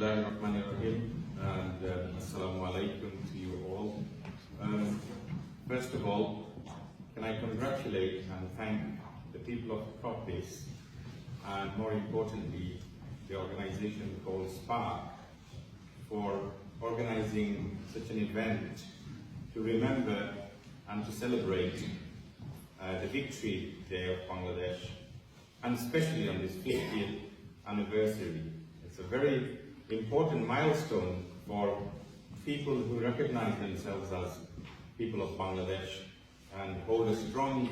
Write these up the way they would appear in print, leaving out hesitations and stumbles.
Bismillahirrahmanirrahim, and Assalamu alaikum to you all. First of all, can I congratulate and thank the people of Coppis, and more importantly, the organization called Spark, for organizing such an event to remember and to celebrate the Victory Day of Bangladesh, and especially on this 50th anniversary. It's a very important milestone for people who recognize themselves as people of Bangladesh and hold a strong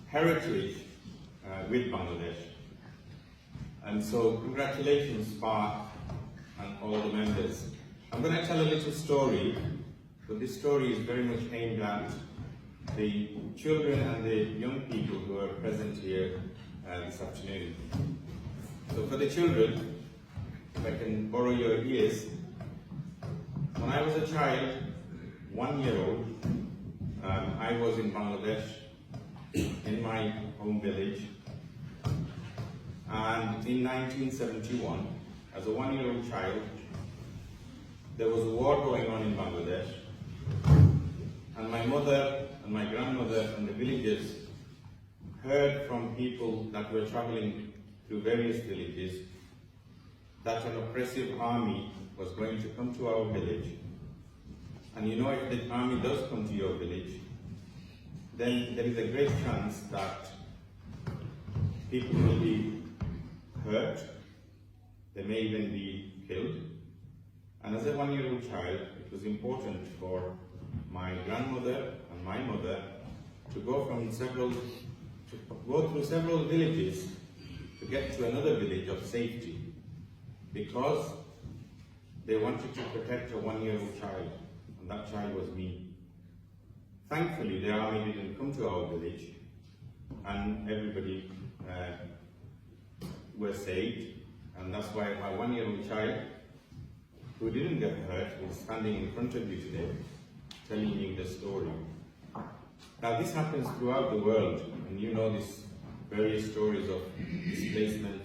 heritage with Bangladesh. And so congratulations, Spark, and all the members. I'm going to tell a little story, but this story is very much aimed at the children and the young people who are present here this afternoon. So for the children, if I can borrow your ears, when I was a child, 1 year old, I was in Bangladesh, in my home village, and in 1971, as a 1-year-old child, there was a war going on in Bangladesh, and my mother and my grandmother and the villagers heard from people that were traveling through various villages that an oppressive army was going to come to our village. And you know, if the army does come to your village, then there is a great chance that people will be hurt, they may even be killed. And as a 1-year-old child, it was important for my grandmother and my mother to go through several villages to get to another village of safety, because they wanted to protect a 1-year-old child, and that child was me. Thankfully, the army didn't come to our village, and everybody were saved, and that's why my 1-year-old child, who didn't get hurt, is standing in front of you today, telling you the story. Now, this happens throughout the world, and you know these various stories of displacement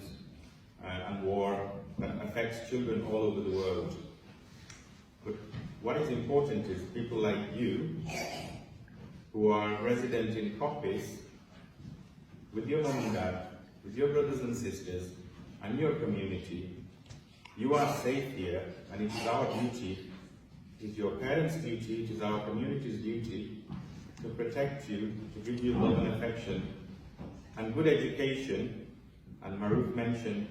and war that affects children all over the world. But what is important is people like you, who are resident in Coppis, with your mom and dad, with your brothers and sisters, and your community, you are safe here, and it is our duty, it is your parents' duty, it is our community's duty to protect you, to give you love and affection, and good education. And Maruf mentioned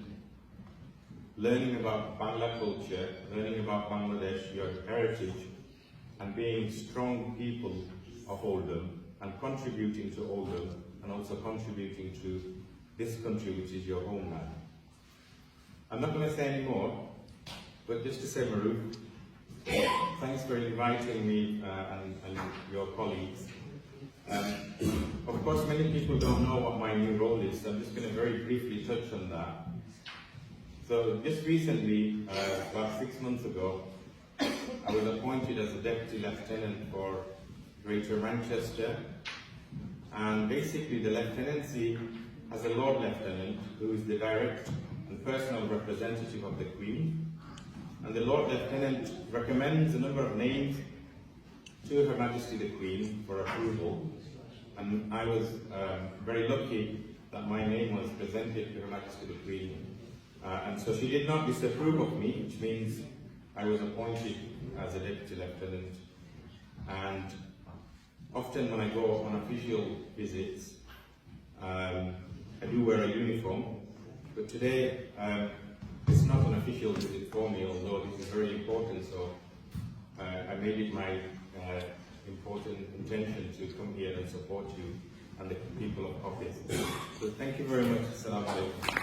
learning about Bangla culture, learning about Bangladesh, your heritage, and being strong people of Oldham, and contributing to Oldham, and also contributing to this country, which is your homeland. I'm not going to say any more, but just to say, Maruf, thanks for inviting me and your colleagues. Of course, many people don't know what my new role is, so I'm just going to very briefly touch on that. So just recently, about 6 months ago, I was appointed as a Deputy Lieutenant for Greater Manchester, and basically the Lieutenancy has a Lord Lieutenant who is the direct and personal representative of the Queen, and the Lord Lieutenant recommends a number of names to Her Majesty the Queen for approval, and I was very lucky that my name was presented to Her Majesty the Queen. And so she did not disapprove of me, which means I was appointed as a Deputy Lieutenant. And often when I go on official visits, I do wear a uniform, but today it's not an official visit for me, although this is very important, so I made it my important intention to come here and support you and the people of Coppis. So thank you very much. Assalamu alaikum.